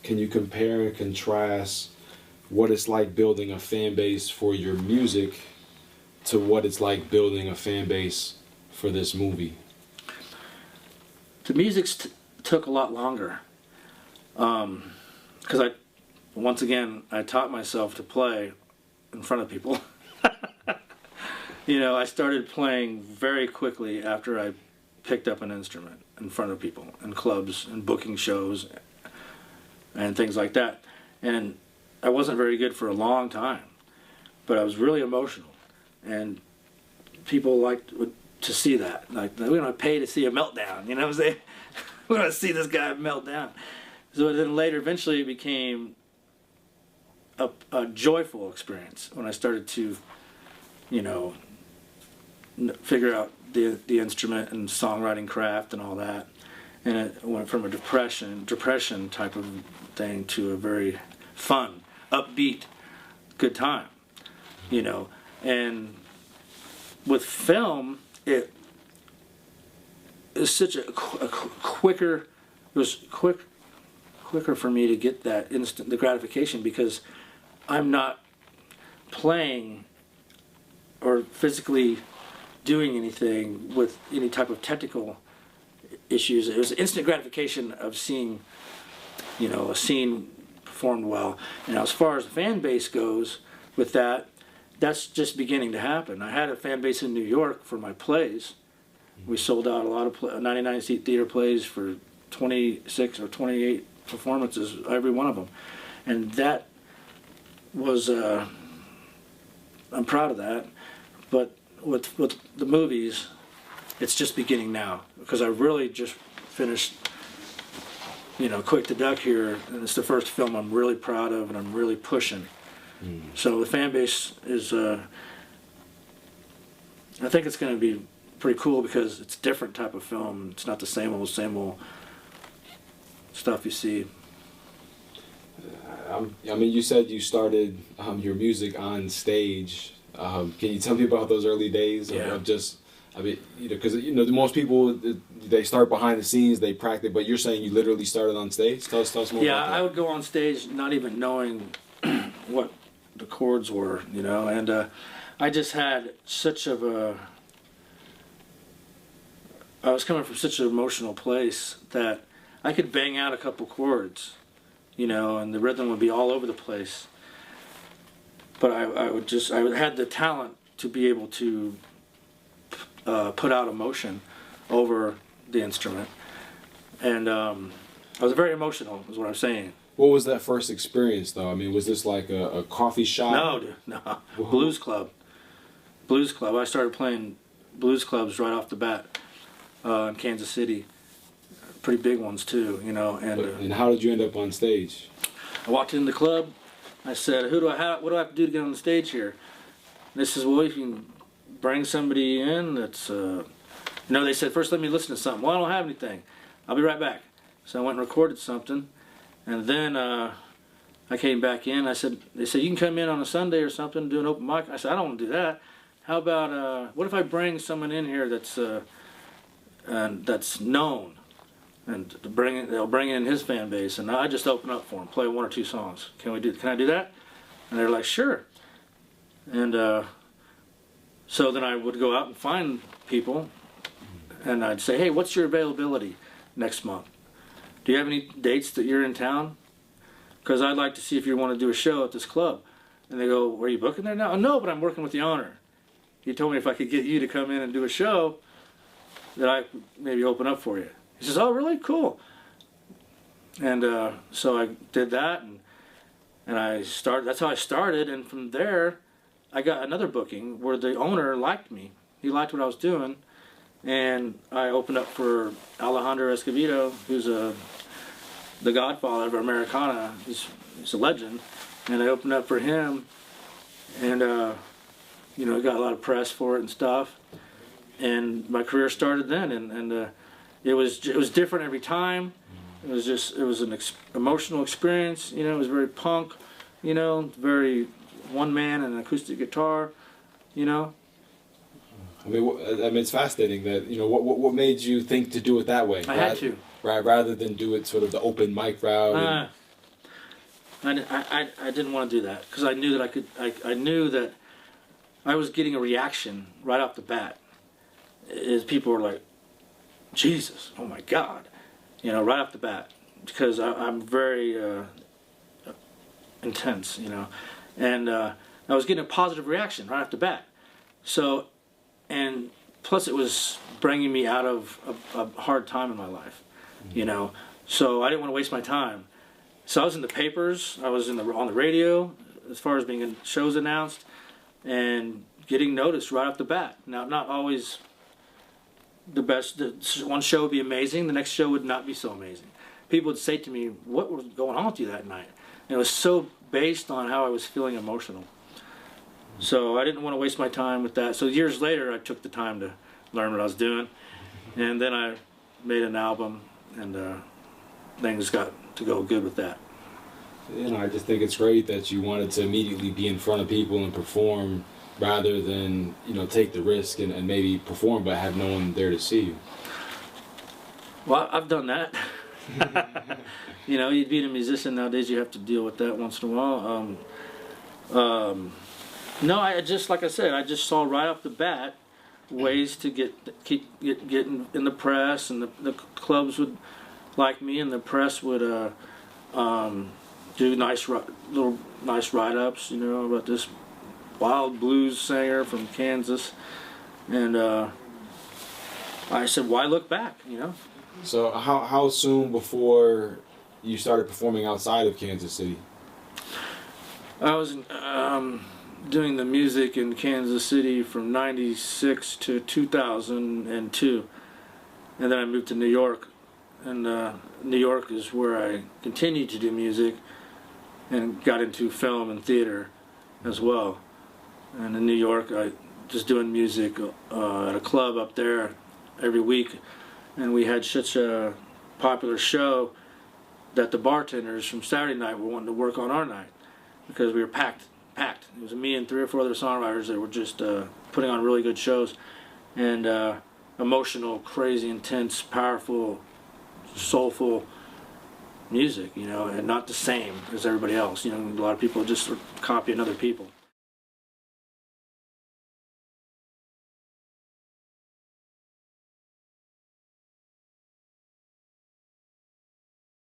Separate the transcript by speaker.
Speaker 1: can you compare and contrast what it's like building a fan base for your music to what it's like building a fan base for this movie?
Speaker 2: The music took a lot longer. Because once again, I taught myself to play in front of people. You know, I started playing very quickly after I picked up an instrument in front of people, in clubs, and booking shows, and things like that. And I wasn't very good for a long time, but I was really emotional. And people liked to see that. Like, we don't pay to see a meltdown, you know what I'm saying? We want to see this guy melt down. So then later, eventually, it became a joyful experience when I started to, you know, figure out the instrument and songwriting craft and all that. And it went from a depression type of thing to a very fun, upbeat, good time, you know. And with film, it is such a quicker, it was quicker for me to get that the gratification, because I'm not playing or physically doing anything with any type of technical issues. It was instant gratification of seeing, you know, a scene performed well. And as far as the fan base goes with that, that's just beginning to happen. I had a fan base in New York for my plays. We sold out a lot of 99-seat theater plays for 26 or 28 performances, every one of them. And that was, I'm proud of that. But with the movies, it's just beginning now, because I really just finished, you know, Quick to Duck here, and it's the first film I'm really proud of and I'm really pushing. So the fan base is, I think it's going to be pretty cool, because it's a different type of film. It's not the same old stuff you see.
Speaker 1: I mean, you said you started your music on stage. Can you tell me about those early days of just, I mean, you know, because, you know, most people, they start behind the scenes, they practice, but you're saying you literally started on stage? Tell us more about that.
Speaker 2: Yeah, I would go on stage not even knowing what the chords were, you know, and I just had such of a, I was coming from such an emotional place that I could bang out a couple chords, you know, and the rhythm would be all over the place. But I had the talent to be able to put out emotion over the instrument. And I was very emotional, is what I'm saying.
Speaker 1: What was that first experience, though? I mean, was this like a coffee shop?
Speaker 2: No, dude, no. Blues club. Blues club. I started playing blues clubs right off the bat in Kansas City. Pretty big ones, too, you know.
Speaker 1: And how did you end up on stage?
Speaker 2: I walked in the club. I said, what do I have to do to get on the stage here? And they says, well, if you can bring somebody in that's, you know, they said, first let me listen to something. Well, I don't have anything. I'll be right back. So I went and recorded something. And then I came back in. They said, you can come in on a Sunday or something, do an open mic. I said, I don't want to do that. How about, what if I bring someone in here that's known? And they'll bring in his fan base, and I just open up for him, play 1 or 2 songs. Can I do that? And they're like, sure. And so then I would go out and find people, and I'd say, hey, what's your availability next month? Do you have any dates that you're in town? Because I'd like to see if you want to do a show at this club. And they go, are you booking there now? Oh, no, but I'm working with the owner. He told me if I could get you to come in and do a show, that I could maybe open up for you. He says, oh, really? Cool. And so I did that, and that's how I started, and from there, I got another booking where the owner liked me. He liked what I was doing, and I opened up for Alejandro Escovedo, who's the godfather of Americana. He's a legend, and I opened up for him, and you know, got a lot of press for it and stuff, and my career started then, and it was different every time. It was an emotional experience. You know, it was very punk. You know, very one man and an acoustic guitar. You know.
Speaker 1: I mean, it's fascinating that, you know, what made you think to do it that way?
Speaker 2: I had to.
Speaker 1: Right, rather than do it sort of the open mic route.
Speaker 2: I didn't want to do that because I knew that I knew that I was getting a reaction right off the bat. Is people were like, Jesus, oh my God, you know, right off the bat, because I'm very intense, you know, and I was getting a positive reaction right off the bat. So, and plus it was bringing me out of a hard time in my life, you know, so I didn't want to waste my time. So I was in the papers, I was on the radio, as far as being in shows announced, and getting noticed right off the bat. Now, not always the best. One show would be amazing, the next show would not be so amazing. People would say to me, what was going on with you that night? And it was so based on how I was feeling emotional. So I didn't want to waste my time with that. So years later, I took the time to learn what I was doing. And then I made an album, and things got to go good with that.
Speaker 1: You know, I just think it's great that you wanted to immediately be in front of people and perform rather than, you know, take the risk and maybe perform but have no one there to see you.
Speaker 2: Well, I've done that. You know, you'd be a musician nowadays, you have to deal with that once in a while. No, I just, like I said, I just saw right off the bat ways to keep getting in the press, and the clubs would like me, and the press would do nice write-ups, you know, about this wild blues singer from Kansas, and I said, why look back, you know?
Speaker 1: So how soon before you started performing outside of Kansas City?
Speaker 2: I was doing the music in Kansas City from '96 to 2002, and then I moved to New York, and New York is where I continued to do music and got into film and theater as well. And in New York, I just doing music at a club up there every week, and we had such a popular show that the bartenders from Saturday night were wanting to work on our night because we were packed. It was me and 3 or 4 other songwriters that were just putting on really good shows, and emotional, crazy, intense, powerful, soulful music, you know, and not the same as everybody else. You know, a lot of people just sort of copying other people.